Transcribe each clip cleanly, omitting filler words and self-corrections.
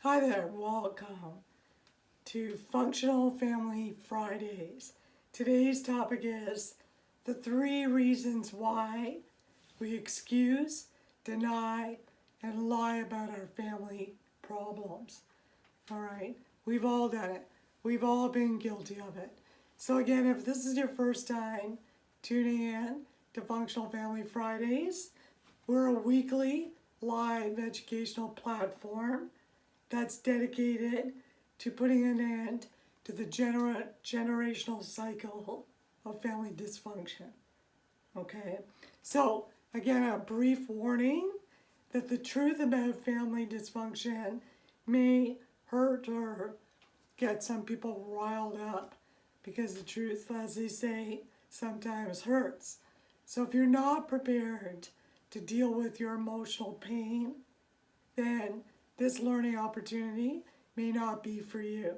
Hi there, welcome to Functional Family Fridays. Today's topic is the 3 reasons why we excuse, deny, and lie about our family problems. All right, we've all done it, we've all been guilty of it. So, again, if this is your first time tuning in to Functional Family Fridays, we're a weekly live educational platform that's dedicated to putting an end to the generational cycle of family dysfunction. Okay, so again, a brief warning that the truth about family dysfunction may hurt or get some people riled up because the truth, as they say, sometimes hurts. So if you're not prepared to deal with your emotional pain, then this learning opportunity may not be for you.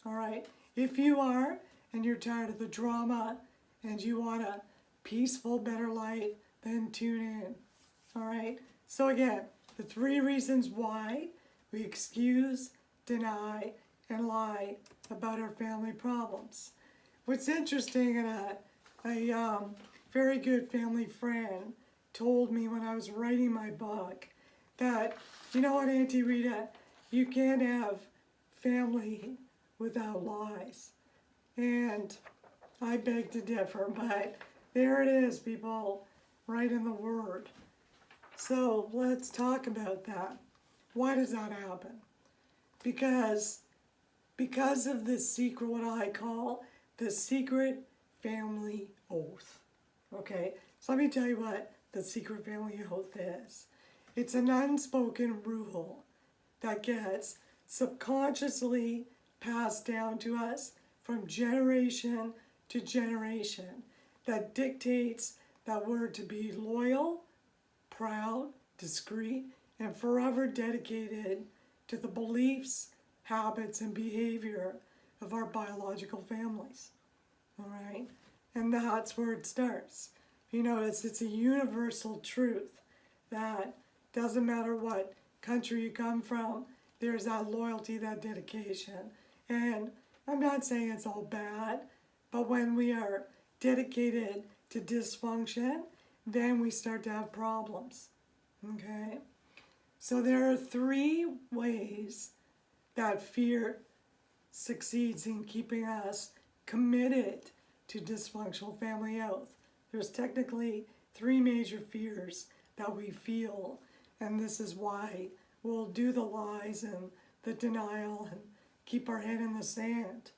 All right? If you are and you're tired of the drama and you want a peaceful, better life, then tune in. All right? So, again, the 3 reasons why we excuse, deny, and lie about our family problems. What's interesting, and a very good family friend told me when I was writing my book that, you know what, Auntie Rita, you can't have family without lies. And I beg to differ, but there it is, people, right in the word. So let's talk about that. Why does that happen? Because of the secret, what I call the secret family oath. Okay, so let me tell you what the secret family oath is. It's an unspoken rule that gets subconsciously passed down to us from generation to generation that dictates that we're to be loyal, proud, discreet, and forever dedicated to the beliefs, habits, and behavior of our biological families. All right? And that's where it starts. You notice it's a universal truth that doesn't matter what country you come from, there's that loyalty, that dedication. And I'm not saying it's all bad, but when we are dedicated to dysfunction, then we start to have problems. Okay? So there are 3 ways that fear succeeds in keeping us committed to dysfunctional family health. There's technically 3 major fears that we feel, and this is why we'll do the lies and the denial and keep our head in the sand.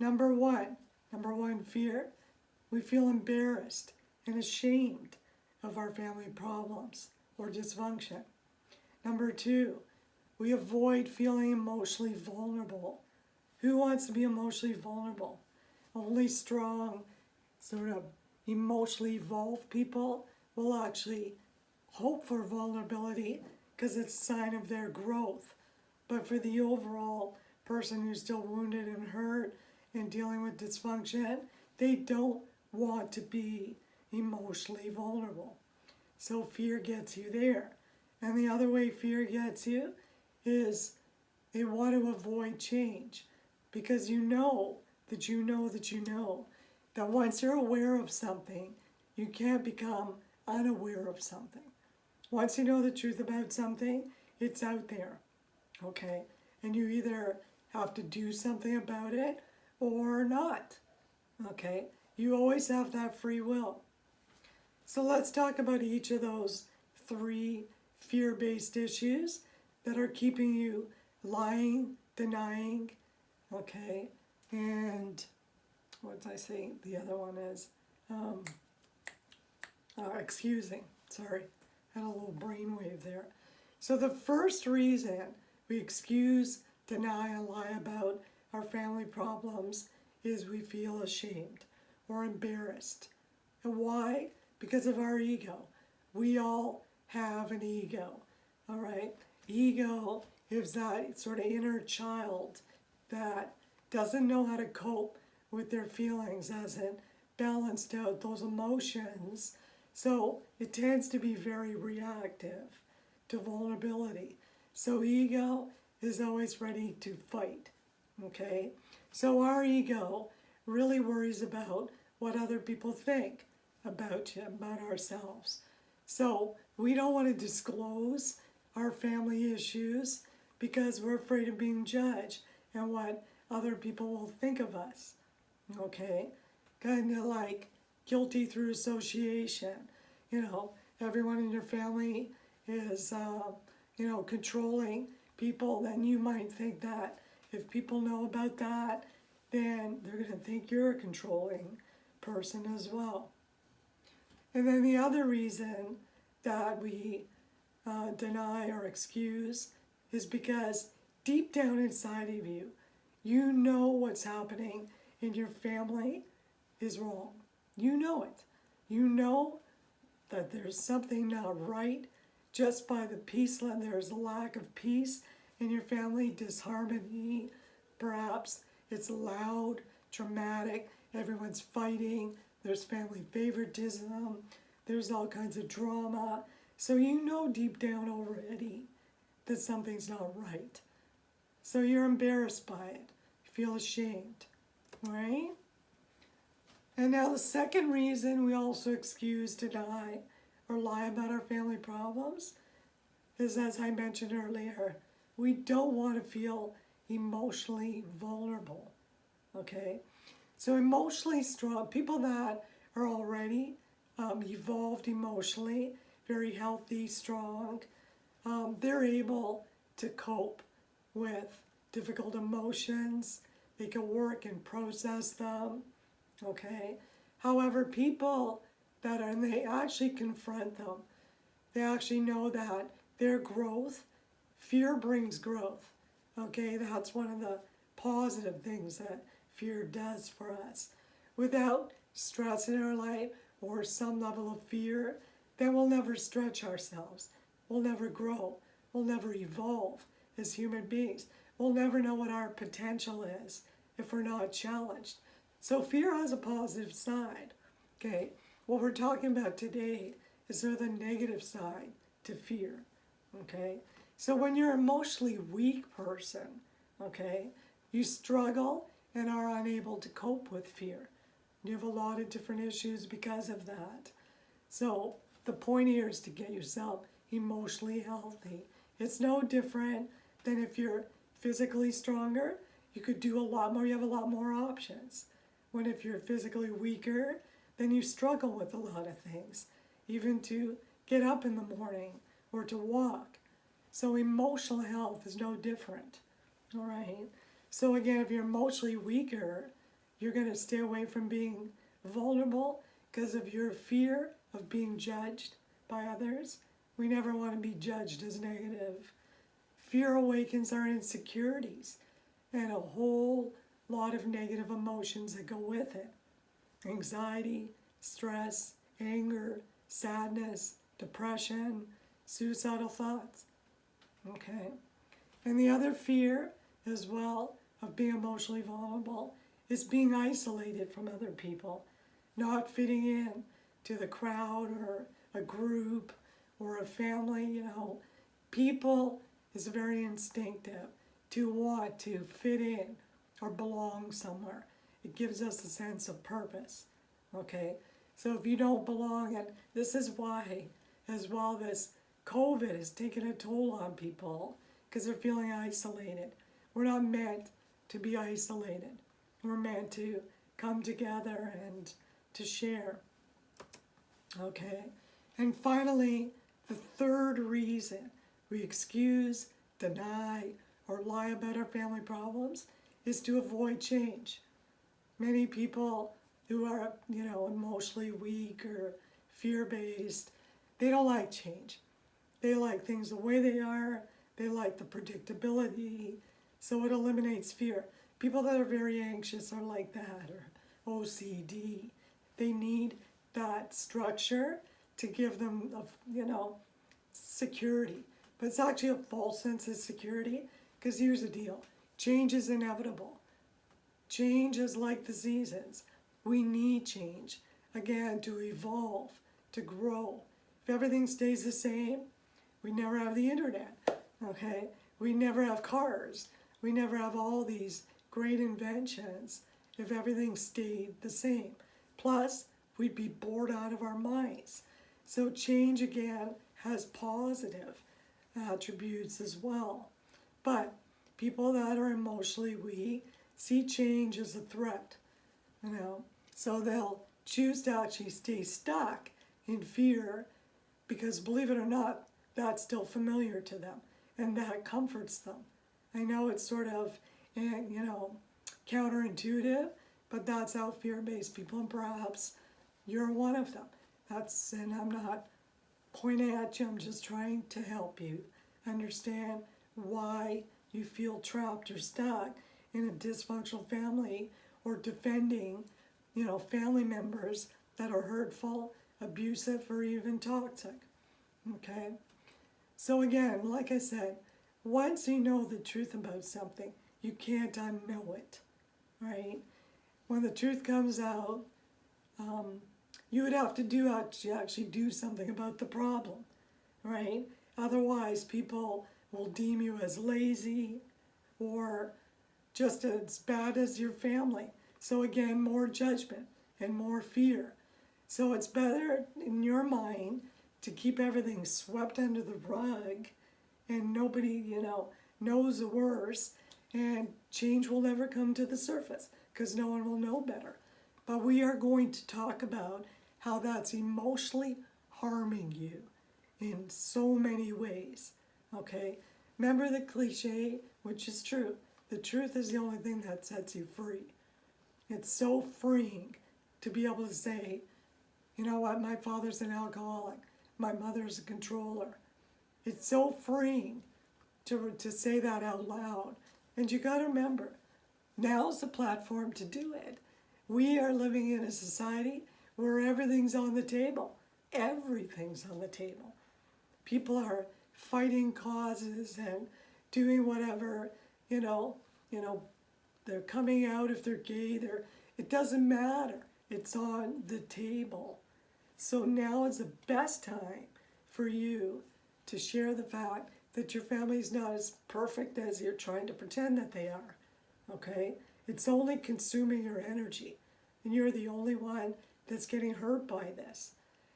Number one fear, we feel embarrassed and ashamed of our family problems or dysfunction. Number 2, we avoid feeling emotionally vulnerable. Who wants to be emotionally vulnerable? Only strong, sort of emotionally evolved people will actually hope for vulnerability because it's a sign of their growth. But for the overall person who's still wounded and hurt and dealing with dysfunction, they don't want to be emotionally vulnerable. So fear gets you there. And the other way fear gets you is they want to avoid change because you know that you know that you know that once you're aware of something, you can't become unaware of something. Once you know the truth about something, it's out there, okay? And you either have to do something about it or not, okay? You always have that free will. So let's talk about each of those 3 fear-based issues that are keeping you lying, denying, okay? And what did I say? The other one is excusing. Sorry, had a little brainwave there. So the first reason we excuse, deny, and lie about our family problems is we feel ashamed or embarrassed. And why? Because of our ego. We all have an ego, all right? Ego is that sort of inner child that doesn't know how to cope with their feelings, hasn't balanced out those emotions. So it tends to be very reactive to vulnerability. So ego is always ready to fight, okay? So our ego really worries about what other people think about you, about ourselves. So we don't want to disclose our family issues because we're afraid of being judged and what other people will think of us, okay? Kind of like guilty through association. You know, everyone in your family is, controlling people, then you might think that if people know about that, then they're going to think you're a controlling person as well. And then the other reason that we deny or excuse is because deep down inside of you, you know what's happening in your family is wrong. You know it. You know that there's something not right just by the peace. There's a lack of peace in your family, disharmony. Perhaps it's loud, dramatic, everyone's fighting, there's family favoritism, there's all kinds of drama. So you know deep down already that something's not right. So you're embarrassed by it. You feel ashamed, right? And now the second reason we also excuse, deny, or lie about our family problems is, as I mentioned earlier, we don't want to feel emotionally vulnerable, okay? So emotionally strong, people that are already evolved emotionally, very healthy, strong, they're able to cope with difficult emotions. They can work and process them, okay? However, people that are, and they actually confront them, they actually know that their growth, fear brings growth, okay? That's one of the positive things that fear does for us. Without stress in our life or some level of fear, then we'll never stretch ourselves. We'll never grow. We'll never evolve as human beings. We'll never know what our potential is if we're not challenged. So fear has a positive side, okay? What we're talking about today is sort of the negative side to fear, okay? So when you're an emotionally weak person, okay, you struggle and are unable to cope with fear. You have a lot of different issues because of that. So the point here is to get yourself emotionally healthy. It's no different than if you're physically stronger, you could do a lot more, you have a lot more options. When if you're physically weaker, then you struggle with a lot of things, even to get up in the morning or to walk. So emotional health is no different, all right? So again, if you're emotionally weaker, you're going to stay away from being vulnerable because of your fear of being judged by others. We never want to be judged as negative. Fear awakens our insecurities and a whole lot of negative emotions that go with it. Anxiety, stress, anger, sadness, depression, suicidal thoughts. Okay. And the other fear as well of being emotionally vulnerable is being isolated from other people, not fitting in to the crowd or a group or a family, People is very instinctive to want to fit in or belong somewhere. It gives us a sense of purpose, okay? So if you don't belong, and this is why, as well, this COVID has taken a toll on people because they're feeling isolated. We're not meant to be isolated. We're meant to come together and to share, okay? And finally, the third reason we excuse, deny, or lie about our family problems is to avoid change. Many people who are, emotionally weak or fear-based, they don't like change. They like things the way they are. They like the predictability. So it eliminates fear. People that are very anxious are like that, or OCD. They need that structure to give them, security. But it's actually a false sense of security, because here's the deal. Change is inevitable. Change is like the seasons. We need change, again, to evolve, to grow. If everything stays the same, we never have the internet, okay? we never have cars. We never have all these great inventions if everything stayed the same. Plus, we'd be bored out of our minds. So change again has positive attributes as well. But people that are emotionally weak see change as a threat, you know. So they'll choose to actually stay stuck in fear because, believe it or not, that's still familiar to them and that comforts them. I know it's sort of, counterintuitive, but that's how fear-based people, and perhaps you're one of them. And I'm not pointing at you, I'm just trying to help you understand why you feel trapped or stuck in a dysfunctional family or defending, family members that are hurtful, abusive, or even toxic. Okay? So again, like I said, once you know the truth about something, you can't unknow it, right? When the truth comes out, you would have to actually do something about the problem, right? Otherwise, people will deem you as lazy or just as bad as your family. So again, more judgment and more fear. So it's better in your mind to keep everything swept under the rug and nobody, knows the worst, and change will never come to the surface because no one will know better. But we are going to talk about how that's emotionally harming you in so many ways, okay? Remember the cliche, which is true. The truth is the only thing that sets you free. It's so freeing to be able to say, you know what, my father's an alcoholic, my mother's a controller. It's so freeing to say that out loud. And you gotta remember, now's the platform to do it. We are living in a society where everything's on the table. Everything's on the table. People are fighting causes and doing whatever, they're coming out if they're gay, it doesn't matter. It's on the table. So now is the best time for you to share the fact that your family's not as perfect as you're trying to pretend that they are, okay? It's only consuming your energy, and you're the only one that's getting hurt by this.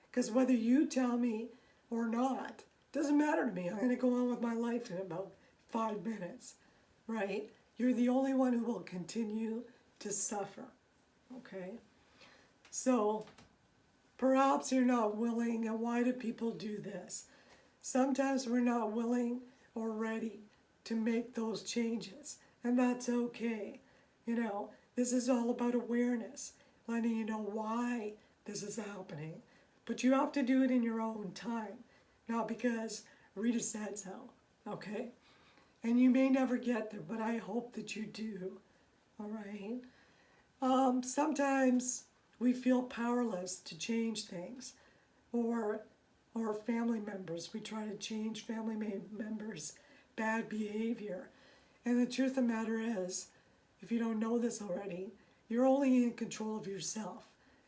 Because whether you tell me or not, doesn't matter to me. I'm going to go on with my life in about 5 minutes, right? You're the only one who will continue to suffer, okay? So perhaps you're not willing, and why do people do this? Sometimes we're not willing or ready to make those changes, and that's okay. This is all about awareness, letting you know why this is happening. But you have to do it in your own time, not because Rita said so, okay? And you may never get there, but I hope that you do, all right? Sometimes we feel powerless to change things, or family members. We try to change family members' bad behavior. And the truth of the matter is, if you don't know this already, you're only in control of yourself.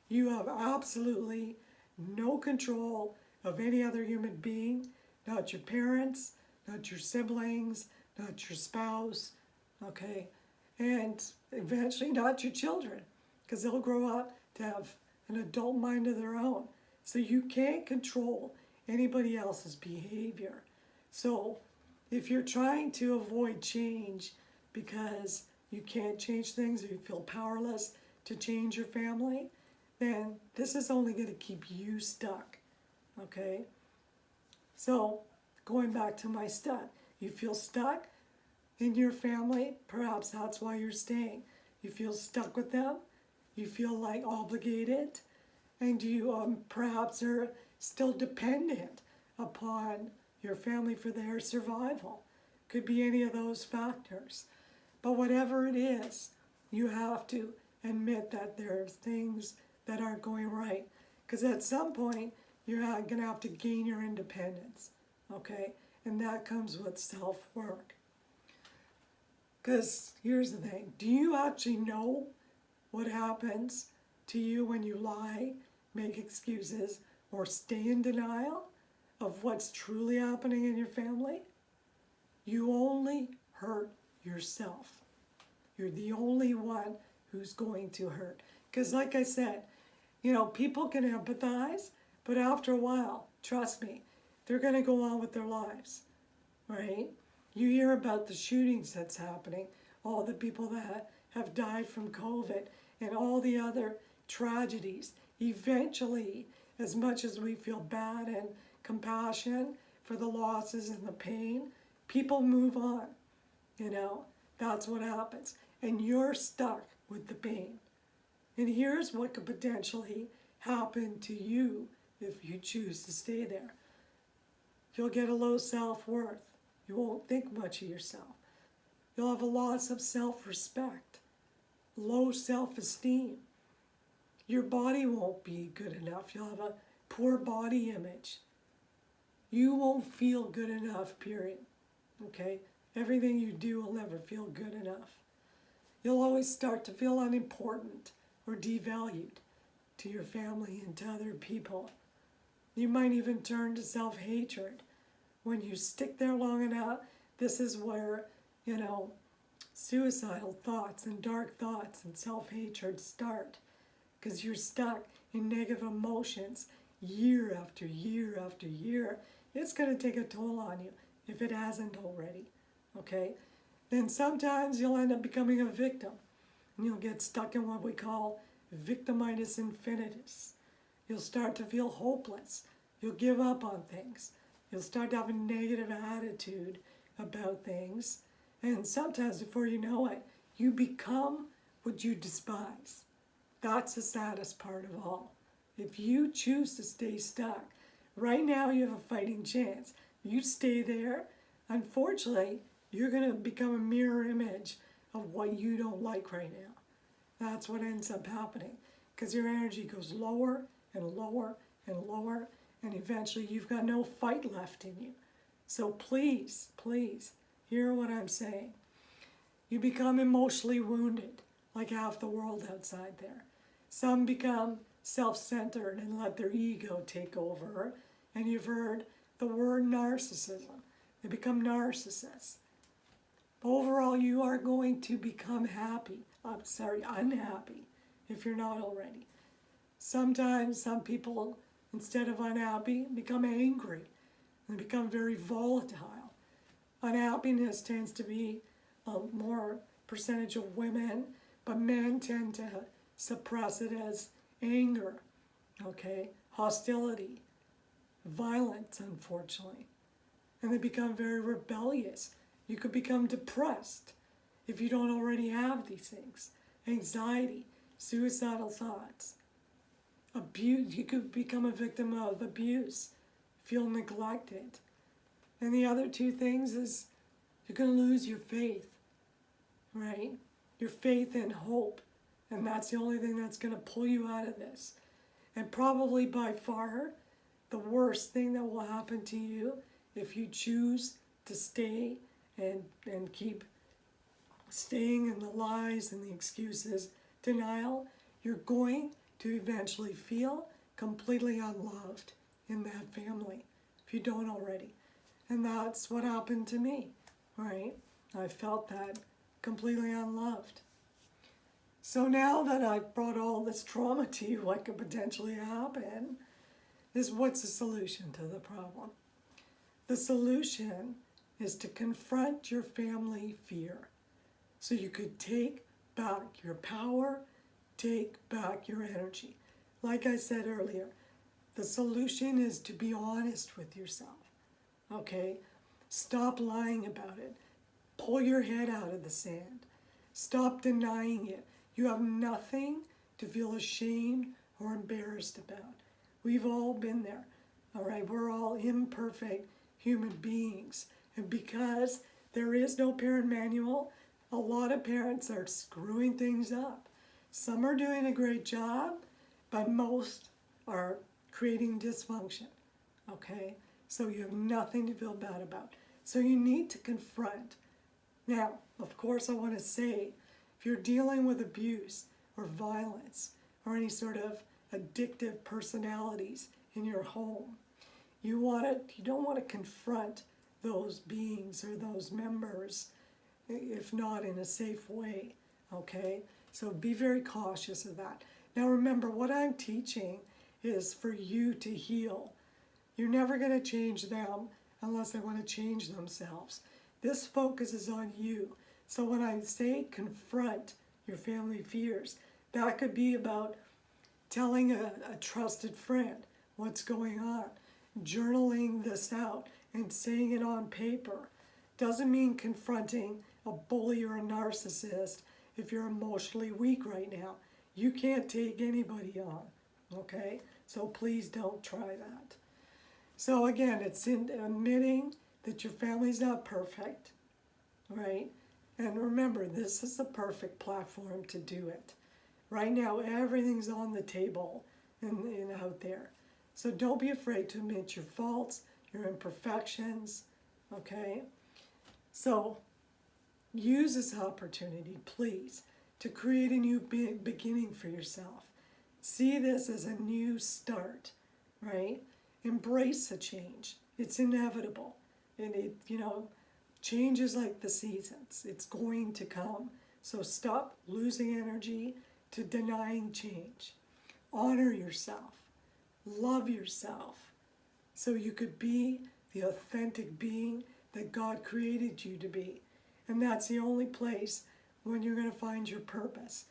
You have absolutely no control of any other human being, not your parents, not your siblings, not your spouse, okay? And eventually not your children, because they'll grow up to have an adult mind of their own. So you can't control anybody else's behavior. So if you're trying to avoid change because you can't change things or you feel powerless to change your family, then this is only going to keep you stuck, okay? So going back to my stuck, you feel stuck in your family, perhaps that's why you're staying. You feel stuck with them, you feel like obligated, and you perhaps are still dependent upon your family for their survival. Could be any of those factors. But whatever it is, you have to admit that there's things that aren't going right. Because at some point, you're going to have to gain your independence, okay? And that comes with self-work. Because here's the thing, do you actually know what happens to you when you lie, make excuses, or stay in denial of what's truly happening in your family? you only hurt yourself. You're the only one who's going to hurt. Because like I said, people can empathize, but after a while, trust me, they're going to go on with their lives, right? You hear about the shootings that's happening, all the people that have died from COVID, and all the other tragedies. Eventually, as much as we feel bad and compassion for the losses and the pain, people move on, That's what happens. And you're stuck with the pain. And here's what could potentially happen to you if you choose to stay there. You'll get a low self-worth. You won't think much of yourself. You'll have a loss of self-respect, low self-esteem. Your body won't be good enough. You'll have a poor body image. You won't feel good enough, period. Okay? Everything you do will never feel good enough. You'll always start to feel unimportant or devalued to your family and to other people. You might even turn to self-hatred. When you stick there long enough, this is where, suicidal thoughts and dark thoughts and self-hatred start. Because you're stuck in negative emotions year after year after year. It's going to take a toll on you if it hasn't already, okay? Then sometimes you'll end up becoming a victim. And you'll get stuck in what we call victimitis infinitus. You'll start to feel hopeless. You'll give up on things. You'll start to have a negative attitude about things. And sometimes before you know it, you become what you despise. That's the saddest part of all. If you choose to stay stuck, right now you have a fighting chance. You stay there, unfortunately, you're going to become a mirror image of what you don't like right now. That's what ends up happening, because your energy goes lower and lower and lower, and eventually you've got no fight left in you. So please, please, hear what I'm saying. You become emotionally wounded, like half the world outside there. Some become self-centered and let their ego take over, and you've heard the word narcissism. They become narcissists. Overall, you are going to become unhappy, if you're not already. Sometimes some people, instead of unhappy, become angry. They become very volatile. Unhappiness tends to be a more percentage of women, but men tend to suppress it as anger, okay, hostility, violence, unfortunately. And they become very rebellious. You could become depressed if you don't already have these things. Anxiety, suicidal thoughts, abuse. You could become a victim of abuse, feel neglected. And the other two things is you're going to lose your faith, right? Your faith and hope. And that's the only thing that's going to pull you out of this. And probably by far, the worst thing that will happen to you if you choose to stay and keep staying in the lies and the excuses, denial, you're going to eventually feel completely unloved in that family, if you don't already. And that's what happened to me, right? I felt that completely unloved. So now that I've brought all this trauma to you, what could potentially happen is, what's the solution to the problem? The solution is to confront your family fear so you could take back your power, take back your energy. Like I said earlier, the solution is to be honest with yourself, okay? Stop lying about it. Pull your head out of the sand. Stop denying it. You have nothing to feel ashamed or embarrassed about. We've all been there, all right? We're all imperfect human beings. And because there is no parent manual, a lot of parents are screwing things up. Some are doing a great job, but most are creating dysfunction, okay? So you have nothing to feel bad about. So you need to confront. Now, of course, I want to say, if you're dealing with abuse or violence or any sort of addictive personalities in your home, you don't want to confront those beings or those members, if not in a safe way, okay? So be very cautious of that. Now remember, what I'm teaching is for you to heal. You're never going to change them unless they want to change themselves. This focuses on you. So when I say confront your family fears, that could be about telling a trusted friend what's going on, journaling this out and saying it on paper. Doesn't mean confronting a bully or a narcissist if you're emotionally weak right now. You can't take anybody on, okay? So please don't try that. So again, it's in admitting that your family's not perfect, right? And remember, this is the perfect platform to do it. Right now, everything's on the table and out there. So don't be afraid to admit your faults, your imperfections, okay? So use this opportunity, please, to create a new beginning for yourself. See this as a new start, right? Embrace the change. It's inevitable. And change is like the seasons. It's going to come. So stop losing energy to denying change. Honor yourself. Love yourself so you could be the authentic being that God created you to be. And that's the only place when you're going to find your purpose.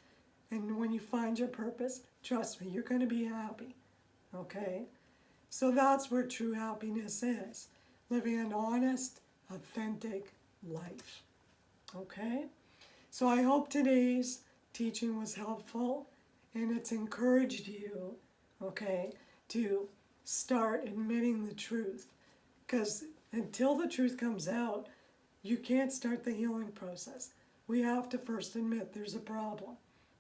And when you find your purpose, trust me, you're going to be happy. Okay? So that's where true happiness is. Living an honest, authentic life. Okay? So I hope today's teaching was helpful and it's encouraged you, okay, to start admitting the truth. Because until the truth comes out, you can't start the healing process. We have to first admit there's a problem,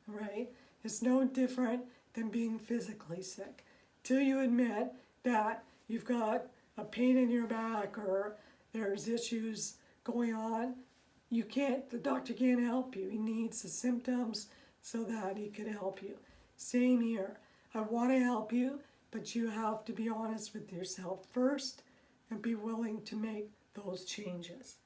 right? It's no different than being physically sick. Till you admit that you've got a pain in your back or there's issues going on, the doctor can't help you. He needs the symptoms so that he could help you. Same here. I want to help you, but you have to be honest with yourself first and be willing to make those changes.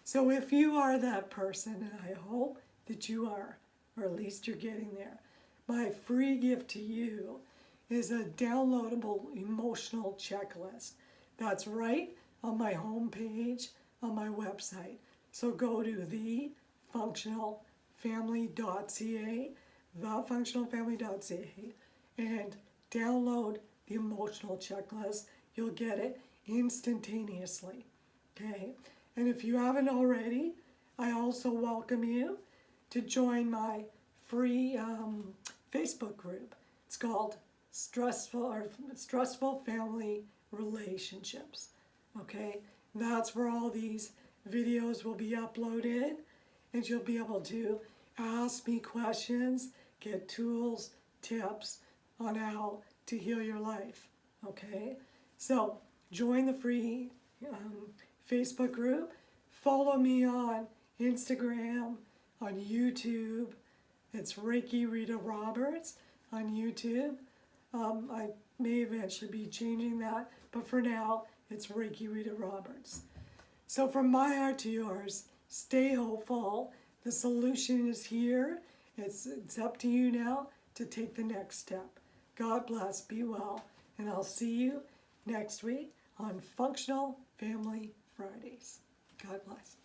So if you are that person, and I hope that you are, or at least you're getting there, my free gift to you is a downloadable emotional checklist. That's right on my homepage on my website. So go to thefunctionalfamily.ca, thefunctionalfamily.ca, and download the emotional checklist. You'll get it instantaneously, okay? And if you haven't already, I also welcome you to join my free Facebook group. It's called Stressful Family Relationships, okay? That's where all these videos will be uploaded, and you'll be able to ask me questions, get tools, tips on how to heal your life, okay? So join the free Facebook group. Follow me on Instagram, on YouTube. It's Reiki Rita Roberts on YouTube. I may eventually be changing that, but for now, it's Reiki Rita Roberts. So from my heart to yours, stay hopeful. The solution is here. It's up to you now to take the next step. God bless, be well, and I'll see you next week on Functional Family Fridays. God bless.